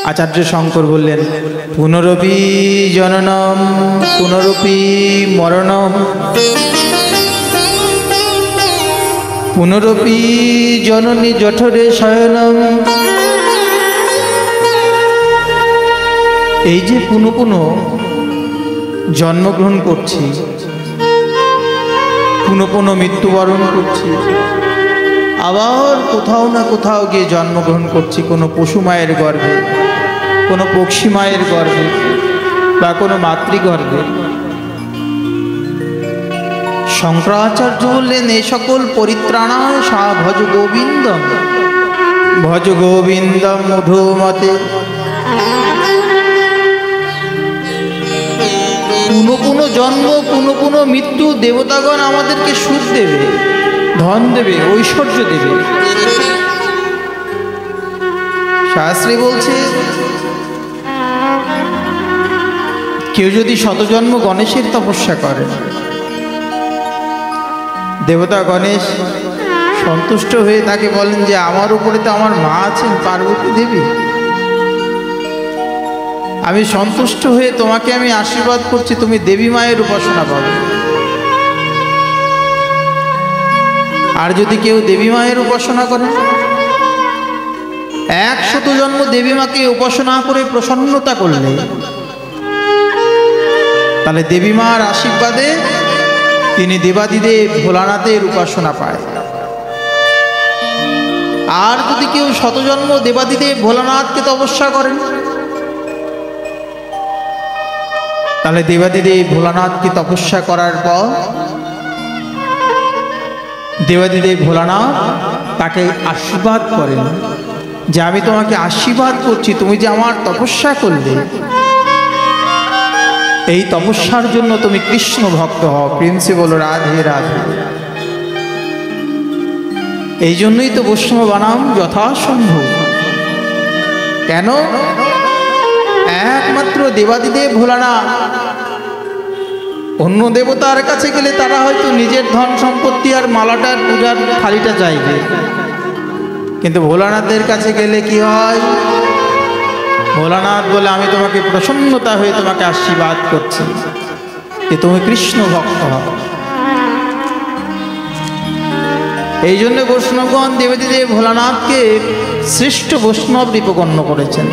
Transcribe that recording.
आचार्य शंकर बोलें पुनरपि जननम पुनरपि मरणम पुनरपि जननी जठरे शयनम। এই যে পুনঃ পুনঃ জন্মগ্রহণ করছি, পুনঃ পুনঃ মৃত্যুবরণ করছি, আবার কোথাও না কোথাও গিয়ে জন্মগ্রহণ করছি, কোনো পশু মায়ের গর্ভে, কোনো পক্ষী মায়ের গর্ভে বা কোনো মাতৃগর্ভে। শঙ্করাচার্য বললেন এই সকল পরিত্রাণায় সা ভজ গোবিন্দম মধুমতে। পুনঃ পুনঃ জন্ম, পুনঃ পুনঃ মৃত্যু, দেবতাগণ আমাদেরকে সুখ দেবে, ধন দেবে, ঐশ্বর্য দেবে। শাস্ত্রী বলছে কেউ যদি শতজন্ম গণেশের তপস্যা করে, দেবতা গণেশ সন্তুষ্ট হয়ে তাকে বলেন যে আমার উপরে তো আমার মা আছেন পার্বতী দেবী, আমি সন্তুষ্ট হয়ে তোমাকে আমি আশীর্বাদ করছি, তুমি দেবী মায়ের উপাসনা পাবে। আর যদি কেউ দেবী মায়ের উপাসনা করে, 100 জন্ম দেবী মাকে উপাসনা করে প্রসন্নতা করলে, তাহলে দেবী মার আশীর্বাদে তিনি দেবাদিদেব ভোলানাথের উপাসনা পায়। আর যদি কেউ 100 জন্ম দেবাদিদেব ভোলানাথকে তপস্যা করেন, তাহলে দেবাদিদেব ভোলানাথকে তপস্যা করার পর দেবাদিদেব ভোলানাথ তাকে আশীর্বাদ করেন যে আমি তোমাকে আশীর্বাদ করছি, তুমি যে আমার তপস্যা করলে, এই তপস্যার জন্য তুমি কৃষ্ণ ভক্ত হও। প্রেমসে বলো রাধে রাধে। এই জন্যই তো বৈষ্ণব বানাম যথাসম্ভব। কেন? একমাত্র দেবাদিদেব ভোলানাথ। অন্য দেবতার কাছে গেলে তারা হয়তো নিজের ধন সম্পত্তি আর মালাটার পূজার থালিটা চাইবে, কিন্তু ভোলানাথের কাছে গেলে কি হয়? ভোলানাথ বলে আমি তোমাকে প্রসন্নতা হয়ে তোমাকে আশীর্বাদ করছি যে তুমি কৃষ্ণ ভক্ত হও। এই জন্য বৈষ্ণবগণ দেবাদিদেব ভোলানাথকে শ্রেষ্ঠ বৈষ্ণব রূপে গণ্য করেছেন।